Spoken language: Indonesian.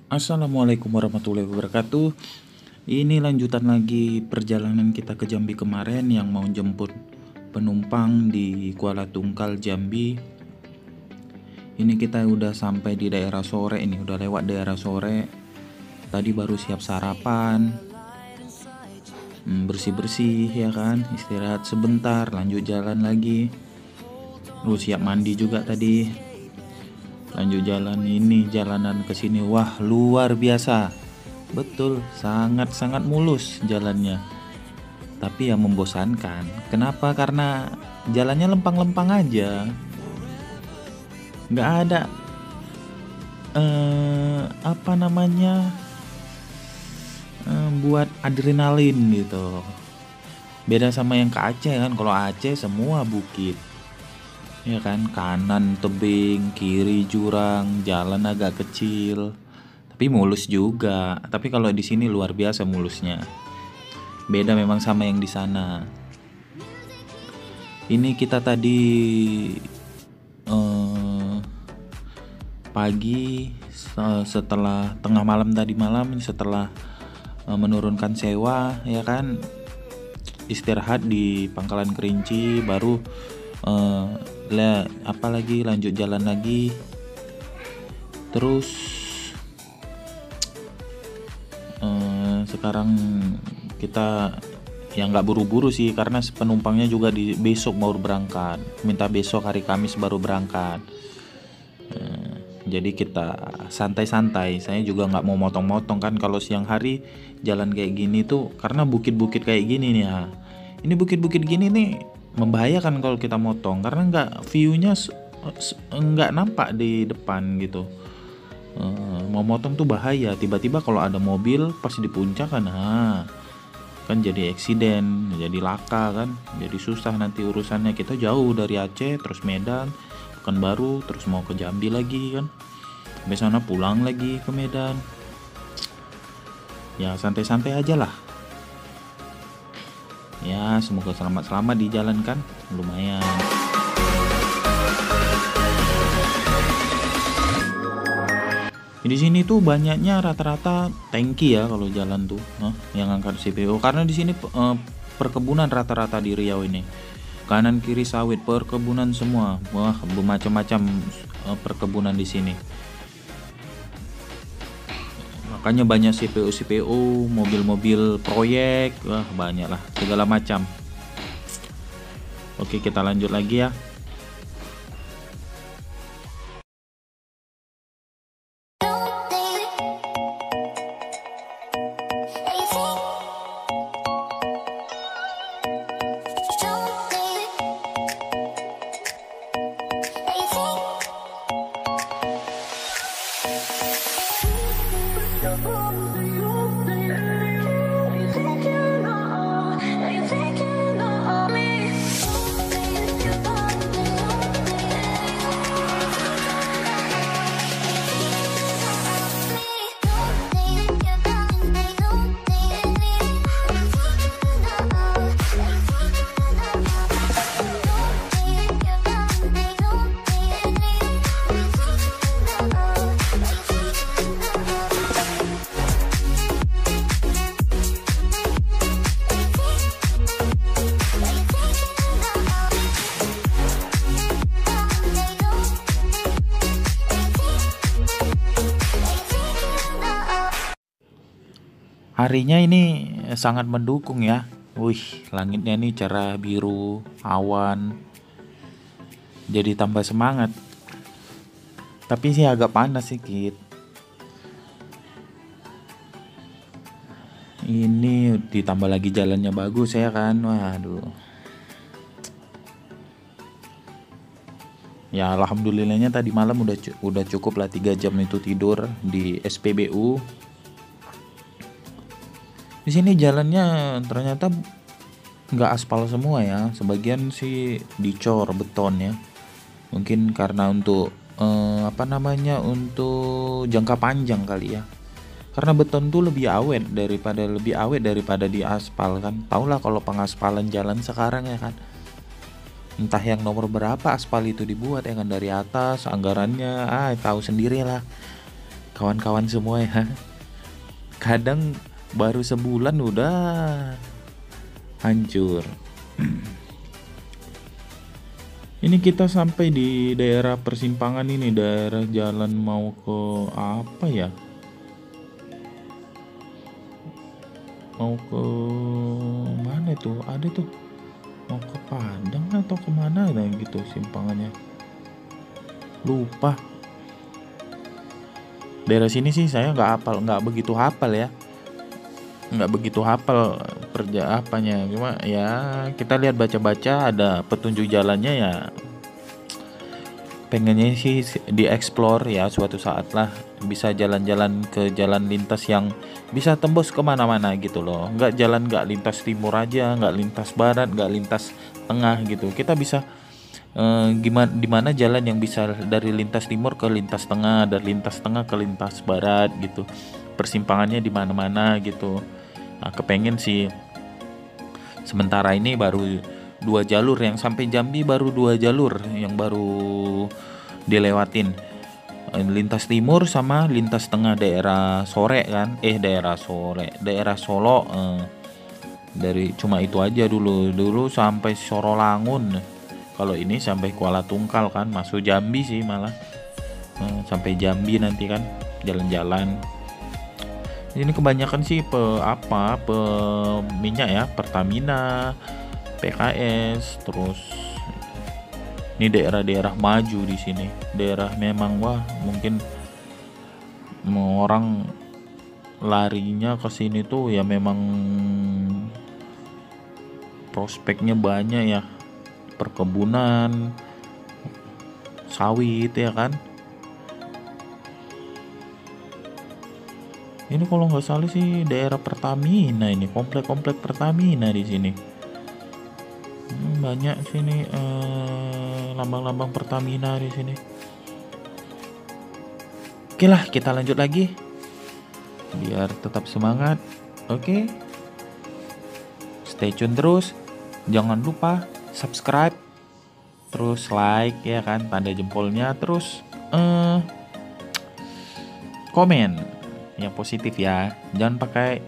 Assalamualaikum warahmatullahi wabarakatuh. Ini lanjutan lagi perjalanan kita ke Jambi kemarin yang mau jemput penumpang di Kuala Tungkal, Jambi. Ini kita udah sampai di daerah sore, ini udah lewat daerah sore. Tadi baru siap sarapan, bersih-bersih ya kan, istirahat sebentar, lanjut jalan lagi. Siap mandi juga tadi. Lanjut jalan ini, jalanan ke sini, wah luar biasa. Betul, sangat-sangat mulus jalannya. Tapi yang membosankan. Kenapa? Karena jalannya lempang-lempang aja. Nggak ada apa namanya buat adrenalin gitu. Beda sama yang ke Aceh kan. Kalau Aceh semua bukit. Ya kan, kanan tebing, kiri jurang, jalan agak kecil. Tapi mulus juga. Tapi kalau di sini luar biasa mulusnya. Beda memang sama yang di sana. Ini kita tadi pagi setelah tengah malam tadi malam setelah menurunkan sewa ya kan, istirahat di Pangkalan Kerinci, baru lanjut jalan lagi. Terus sekarang kita yang nggak buru-buru sih karena penumpangnya juga besok baru berangkat, minta besok hari Kamis baru berangkat. Jadi kita santai-santai. Saya juga nggak mau motong-motong kan, kalau siang hari jalan kayak gini tuh karena bukit-bukit kayak gini nih ya. Ini bukit-bukit gini nih membahayakan kalau kita motong karena nggak view-nya nggak nampak di depan gitu. Mau motong tuh bahaya, tiba-tiba kalau ada mobil pas di puncak kan jadi eksiden, jadi laka kan, jadi susah nanti urusannya. Kita jauh dari Aceh, terus Medan, Pekanbaru, terus mau ke Jambi lagi kan, sampai sana pulang lagi ke Medan. Ya santai-santai aja lah. Ya semoga selamat-selamat di jalan kan, lumayan. Di sini tuh banyaknya rata-rata tangki ya kalau jalan tuh, yang angkat CPO. Karena di sini perkebunan rata-rata di Riau ini. Kanan kiri sawit, perkebunan semua. Wah, bermacam-macam perkebunan di sini. Makanya banyak CPO, mobil-mobil proyek, wah banyak lah, segala macam. Oke, kita lanjut lagi ya. Harinya ini sangat mendukung ya. Wih, langitnya nih cerah biru, awan. Jadi tambah semangat. Tapi sih agak panas sedikit. Ini ditambah lagi jalannya bagus ya kan. Waduh. Ya alhamdulillahnya tadi malam udah cukup lah 3 jam itu tidur di SPBU. Di sini jalannya ternyata nggak aspal semua ya, sebagian sih dicor beton ya. Mungkin karena untuk untuk jangka panjang kali ya. Karena beton tuh lebih awet daripada di aspal kan. Taulah kalau pengaspalan jalan sekarang ya kan. Entah yang nomor berapa aspal itu dibuat ya kan, dari atas anggarannya tahu sendiri lah. kawan-kawan semua ya. Kadang baru sebulan udah hancur. Ini kita sampai di daerah persimpangan ini, daerah jalan mau ke apa ya? Mau ke mana tuh? Ada tuh. Mau ke Padang atau kemana nah gitu simpangannya. Lupa. Daerah sini sih saya nggak begitu hafal ya. Nggak begitu hafal apanya, cuma ya kita lihat baca-baca ada petunjuk jalannya ya, pengennya sih dieksplor ya suatu saat lah, bisa jalan-jalan ke jalan lintas yang bisa tembus kemana-mana gitu loh, nggak lintas timur aja, nggak lintas barat, nggak lintas tengah gitu, kita bisa di mana jalan yang bisa dari lintas timur ke lintas tengah, dari lintas tengah ke lintas barat gitu, persimpangannya di mana-mana gitu. Nah, kepengen sih. Sementara ini baru 2 jalur, yang sampai Jambi baru 2 jalur yang baru dilewatin, lintas timur sama lintas tengah daerah daerah Solo, dari cuma itu aja dulu sampai Sorolangun. Kalau ini sampai Kuala Tungkal kan, masuk Jambi sih malah, sampai Jambi nanti kan jalan-jalan. Ini kebanyakan sih minyak ya, Pertamina, PKS, terus ini daerah-daerah maju di sini. Daerah memang wah, mungkin orang larinya ke sini tuh ya memang prospeknya banyak ya. Perkebunan, sawit ya kan. Ini kalau nggak salah sih daerah Pertamina, ini komplek-komplek Pertamina di sini. Banyak sini lambang-lambang Pertamina di sini. Oke lah, kita lanjut lagi biar tetap semangat. Oke, stay tune terus. Jangan lupa subscribe, terus like ya kan, tanda jempolnya, terus komen yang positif ya, jangan pakai